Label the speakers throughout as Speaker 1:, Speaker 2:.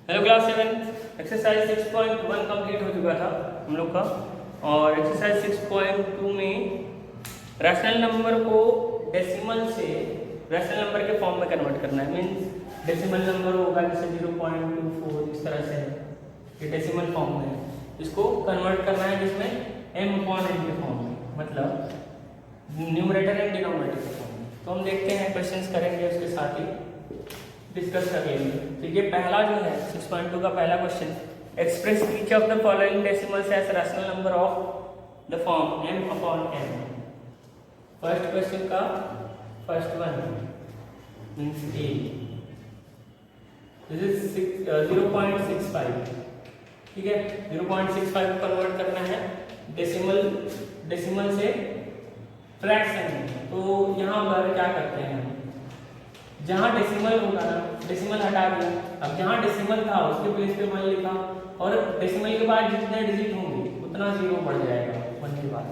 Speaker 1: Hello class 7 exercise 6.1 complete हो चुका था हम लोग का। और एक्सरसाइज 6.2 में रैशनल नंबर को डेसिमल से रैशनल नंबर के फॉर्म में कन्वर्ट करना है। मीन्स डेसिमल नंबर होगा जैसे 0.24 इस तरह से है, ये डेसिमल फॉर्म में है। इसको कन्वर्ट करना है जिसमें m/n के फॉर्म में, मतलब न्यूमरेटर एंड डिनोमिनेटर के फॉर्म में। तो हम देखते हैं, क्वेश्चंस करेंगे उसके साथ ही डिस्कस कर लेंगे। तो ये पहला जो है 6.2 का पहला question, express each of the following decimals as rational number of the form m/n। First question का first one means a, this is 0.65, ठीक है। 0.65 को कन्वर्ट करना है डेसिमल से फ्रैक्शन में। तो यहाँ पर क्या करते हैं, जहाँ डेसिमल होगा ना, डेसिमल हटा दिया, अब जहाँ डेसिमल था उसके प्लेस पे 1 लिखा, और डेसिमल के बाद जितने डिजिट होंगे उतना 0 बढ़ जाएगा 1 के बाद,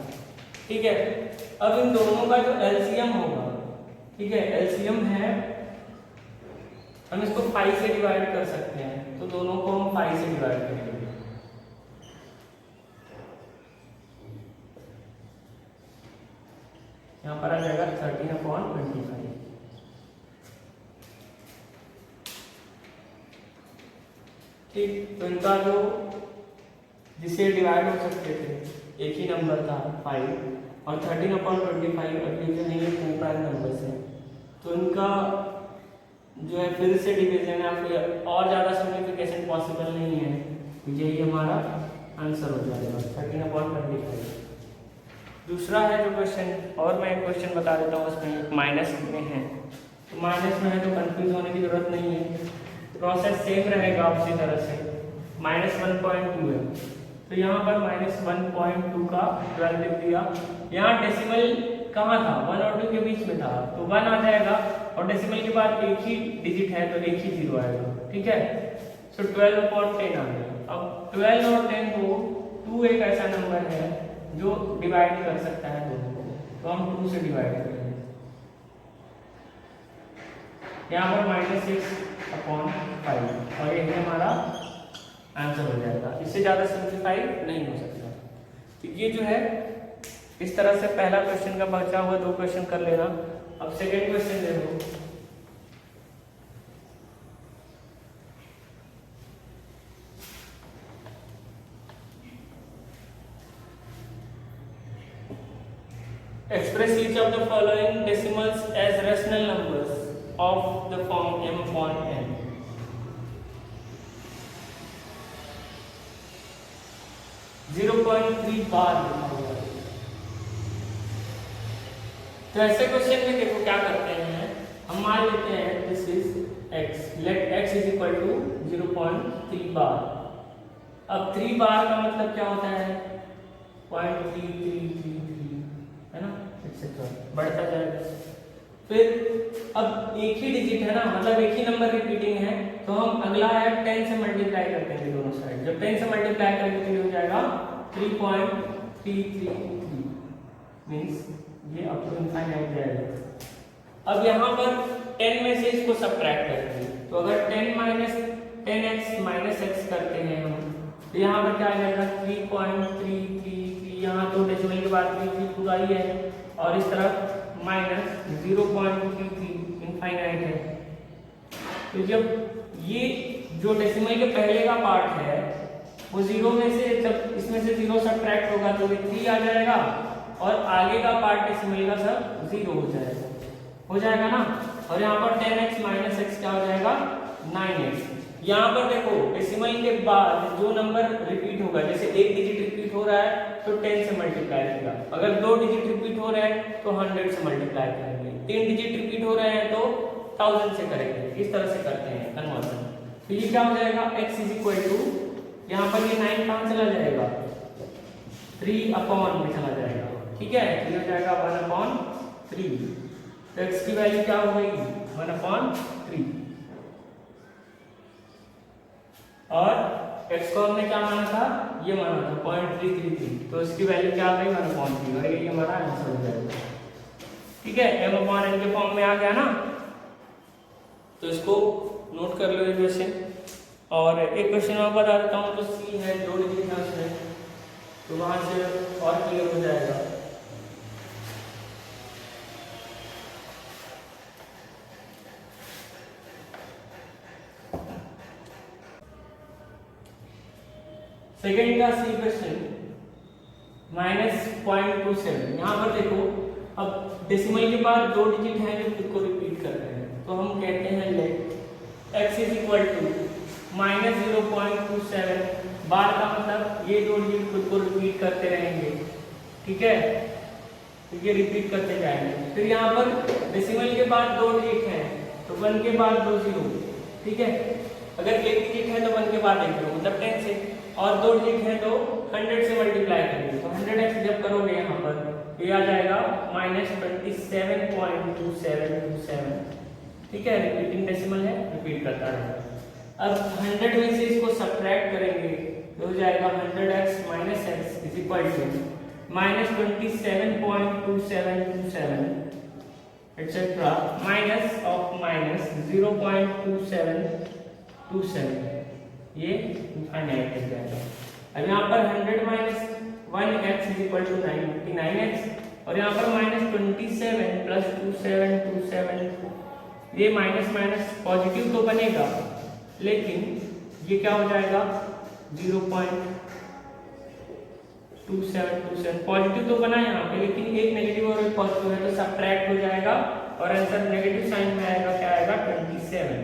Speaker 1: ठीक है। अब इन दोनों का जो एलसीएम होगा, ठीक है, एलसीएम है, हम इसको 5 से डिवाइड कर सकते हैं। तो दोनों को हम 5 से डिवाइड करेंगे। यहाँ पर आ जाएगा 13/25, ठीक। तो इनका जो जिससे डिवाइड हो सकते थे एक ही नंबर था 5, और 13/25 अभी जो नहीं है 2 प्राइम नंबर्स हैं, तो इनका जो है फिर से डिवीजन है, फिर और ज़्यादा सिंप्लीफिकेशन पॉसिबल नहीं है। तो यही हमारा आंसर हो जाएगा 13/25। दूसरा है जो क्वेश्चन, और मैं एक क्वेश्चन बता देता हूँ, उसमें माइनस में है। तो माइनस में है तो कंफ्यूज होने की जरूरत नहीं है, प्रोसेस सेम रहेगा उसी तरह से। -1.2 है, तो यहाँ पर -1.2 का 12 लिख दिया। यहाँ डेसिमल कहाँ था, 1 और 2 के बीच में था, तो 1 आ जाएगा, और डेसिमल के बाद एक ही डिजिट है तो एक ही 0 आएगा, ठीक है। सो 12/10 आ गया। अब 12 और 10 को 2 एक ऐसा नंबर है जो डिवाइड कर सकता है दोनों को, तो हम 2 से डिवाइड करेंगे। यहाँ पर -6/5, और यही हमारा आंसर हो जाएगा। इससे ज़्यादा सिंप्लीफाई नहीं हो सकता। तो ये जो है इस तरह से पहला क्वेश्चन का बचा हुआ 2 क्वेश्चन कर लेना। अब सेकेंड क्वेश्चन देखो, express each of the following decimals as rational numbers of the form m/n। (0.3 बार लिखा हुआ है। तो ऐसे क्वेश्चन में देखो क्या करते हैं, हम मान लेते हैं this is x, let x is equal to 0.3 bar. अब 3 बार का मतलब क्या होता है, 0.3333, है ना, एक्सेट्रा बढ़ता जाएगा। फिर अब एक ही डिजिट है ना, मतलब एक ही नंबर रिपीटिंग है, तो हम अगला है 10 से मल्टीप्लाई कर देंगे दोनों साइड। जब 10 से मल्टीप्लाई करेंगे तो ये हो जाएगा 3.333, मींस ये अप टू इनफाइनाइट जाएगा। अब यहाँ पर 10 में से इसको सब्ट्रैक्ट करेंगे, तो अगर 10 - 10x - x करते हैं हम, तो यहाँ पर क्या आ जाएगा 3.333, यहाँ तो डेसिमल के बाद 3 पूरा ही है, और इस तरफ -0.33 इनफाइनाइट है। तो जब ये जो डेसिमल के पहले का पार्ट है वो 0 में से, जब इसमें से 0 सब्ट्रैक्ट होगा तो ये 3 आ जाएगा, और आगे का पार्ट डेसिमल का सब 0 हो जाएगा ना। और यहाँ पर 10x - x क्या हो जाएगा 9x। यहाँ पर देखो डेसिमल के बाद जो नंबर रिपीट होगा, जैसे एक डिजिट रिपीट हो रहा है तो 10 से मल्टीप्लाई करेगा, अगर 2 डिजिट रिपीट हो रहे हैं तो 100 से मल्टीप्लाई करेंगे, 3 डिजिट रिपीट हो रहे हैं तो 1000 से करेंगे। इस तरह से करते हैं कन्वर्जन। तो ये क्या हो जाएगा, x इज इक्वल टू, यहाँ पर ये 9 कहाँ चला जाएगा, 3 में चला जाएगा, ठीक है। ये हो जाएगा 1/3। तो x की वैल्यू क्या हो गई 1/3, और x को हमने क्या माना था, ये माना था 0.333, तो इसकी वैल्यू क्या आ गई 1/3, और ये हमारा आंसर हो जाएगा, ठीक है। m/n के फॉर्म में आ गया ना, तो इसको नोट कर लो वैसे। और एक क्वेश्चन और बता देता हूँ, तो सी है, 2 डिजिट है उसमें, तो वहाँ से और क्लियर हो जाएगा। सेकेंड का सी क्वेश्चन -0.27। यहाँ पर देखो, अब डेसिमल के बाद 2 डिजिट हैं जो खुद को रिपीट कर रहे हैं, तो हम कहते हैं let x is equal to -0.27 bar का मतलब ये 2 डिजिट खुद को रिपीट करते रहेंगे, ठीक है, तो ये रिपीट करते जाएंगे। फिर यहाँ पर डेसिमल के बाद 2 डिजिट हैं, तो 1 के बाद 2 जीरो, ठीक है। अगर 1 डिजिट है तो 1 के बाद 1 जीरो, मतलब 10 से, और 2 डिजिट है तो 100 से मल्टीप्लाई करेंगे, तो 100x जब करोगे यहाँ पर तो ये आ जाएगा -27.2727, ठीक है। रिपीटिंग डेसिमल है, रिपीट करता रहेगा। अब 100 में से इसको सब्ट्रैक्ट करेंगे तो हो जाएगा 100x minus x is equal to -27.2727 etcetera minus of minus 0.2727, ये इनफाइनाइट हो जाएगा। अब यहाँ पर 100 minus 1x is equal to 99x, और यहाँ पर -27 प्लस 2727, ये माइनस माइनस पॉजिटिव तो बनेगा, लेकिन ये क्या हो जाएगा 0.2727, पॉजिटिव तो बना यहाँ पे, लेकिन एक नेगेटिव और एक पॉजिटिव है तो सब्ट्रैक्ट हो जाएगा, और आंसर नेगेटिव साइन में आएगा, क्या आएगा 27,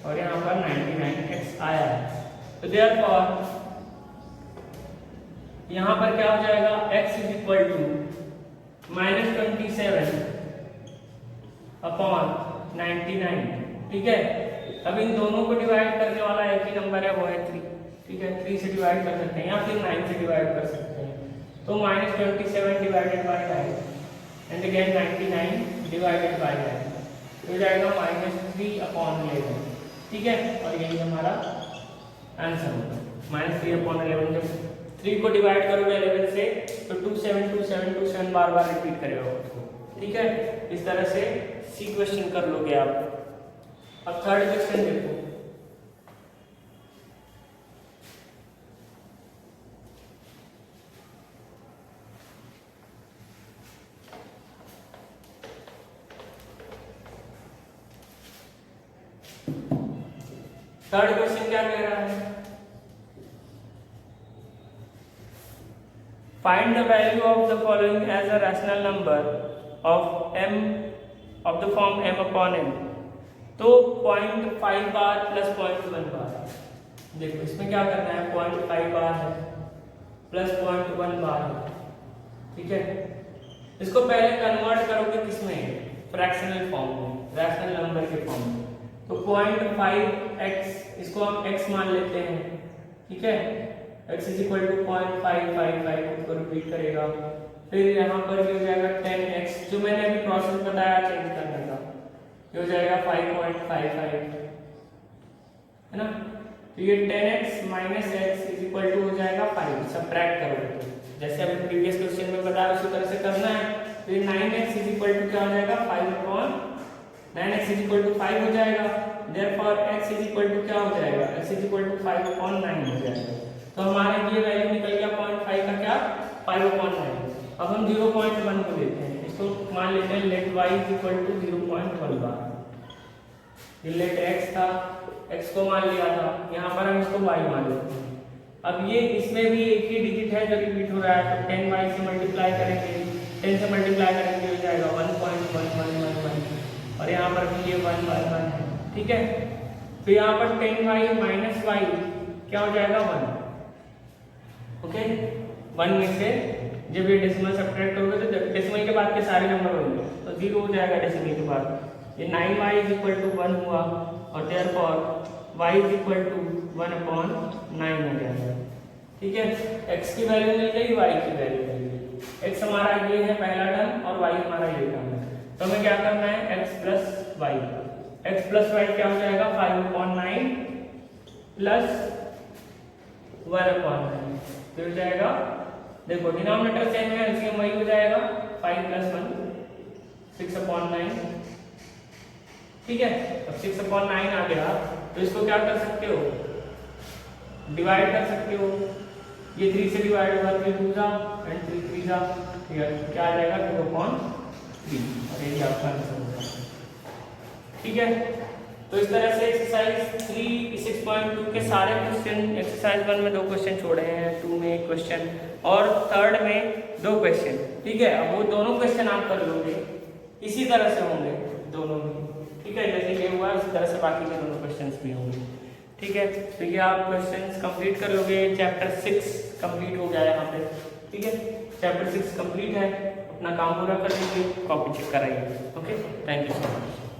Speaker 1: और यहाँ पर 99x आया है। तो देयरफॉर यहाँ पर क्या हो जाएगा, x is equal to -27 upon 99, ठीक है। अब इन दोनों को डिवाइड करने वाला एक ही नंबर है, वो है 3, ठीक है। 3 से डिवाइड कर सकते हैं या फिर 9 से डिवाइड कर सकते हैं, तो -27 divided by 9 and again 99 divided by 9 हो जाएगा -3 अपॉन 11, ठीक है। और यही हमारा आंसर होगा -3 अपॉन 11। जब 3 को डिवाइड करोगे 11 से तो 272727 बार बार रिपीट करेगा उसको, ठीक है। इस तरह से सी क्वेश्चन कर लोगे आप। अब थर्ड क्वेश्चन देखो, थर्ड क्वेश्चन क्या कह रहा है, find the value of the following as a rational number of m of the form m upon n। तो 0.5 बार प्लस 0.1 बार, देखो इसमें क्या करना है, 0.5 बार है प्लस 0.1 बार है, ठीक है। इसको पहले कन्वर्ट करोगे किसमें, फ्रैक्शनल फॉर्म में, रैशनल नंबर के फॉर्म में। तो 0.5x, इसको हम x मान लेते हैं, ठीक है। x इज इक्वल टू 0.555 को रिपीट करेगा, फिर यहाँ पर भी हो जाएगा 10x, जो मैंने अभी प्रोसेस बताया चेंज करने का, ये हो जाएगा 5.55, है ना। तो ये 10x minus x is equal to हो जाएगा 5, सब्ट्रैक्ट करोगे तो जैसे अभी प्रीवियस क्वेश्चन में बताया उसी तरह से करना है। तो ये 9x इज इक्वल टू क्या हो जाएगा 9x इज इक्वल टू 5 हो जाएगा, therefore x is equal to क्या हो जाएगा, x इज इक्वल टू 5/9 हो जाएगा। तो हमारे ये वैल्यू निकल गया 0.5 का क्या 5/9। अब हम 0.1 को लेते हैं, इसको मान लेते हैं let y is equal to 0.1 bar. ये लेट x था, x को मान लिया था, यहाँ पर हम इसको y मान लेते हैं। अब ये इसमें भी एक ही डिजिट है जो रिपीट हो रहा है, तो 10y से मल्टीप्लाई करेंगे, 10 से मल्टीप्लाई करेंगे हो जाएगा 1.1111, और यहाँ पर भी ये 1 है, ठीक है। तो यहाँ पर 10y माइनस y क्या हो जाएगा 1, ओके। 1 में से जब ये डेसिमल सब्ट्रैक्ट होगा तो डेसिमल के बाद के सारे नंबर होंगे तो 0 हो जाएगा डेसिमल के बाद। ये 9y इज इक्वल टू 1 हुआ, और therefore y is equal to 1/9 हो जाएगा, ठीक है। x की वैल्यू मिल गई, y की वैल्यू मिल गई। x हमारा ये है पहला टर्म और y हमारा ये टर्म है, तो हमें क्या करना है x plus y। x plus y क्या हो जाएगा 5/9 प्लस 1/9, तो हो जाएगा, देखो डिनोमिनेटर सेम है इसलिए वही हो जाएगा 5 + 1 6/9, ठीक है। अब 6/9 आ गया, तो इसको क्या कर सकते हो डिवाइड कर सकते हो, ये 3 से डिवाइड होगा 3 2 जा एंड 3 3 जा, ठीक है, क्या आ जाएगा 2/3 और ये आपका आंसर होगा। ठीक है, तो इस तरह से एक्सरसाइज 3 6.2 के सारे क्वेश्चन, एक्सरसाइज 1 में 2 क्वेश्चन छोड़े हैं, 2 में 1 क्वेश्चन और 3rd में 2 क्वेश्चन। ठीक है, अब वो दोनों क्वेश्चन आप कर लोगे, इसी तरह से होंगे दोनों भी। ठीक है, जैसे ये हुआ उसी तरह से बाकी के दोनों क्वेश्चंस भी होंगे। ठीक है, तो ये आप क्वेश्चंस कंप्लीट कर लोगे। चैप्टर 6 कंप्लीट हो गया यहाँ पे। ठीक है, चैप्टर 6 कंप्लीट है, अपना काम पूरा कर लीजिए, कॉपी चेक कराइए। Okay, thank you so much.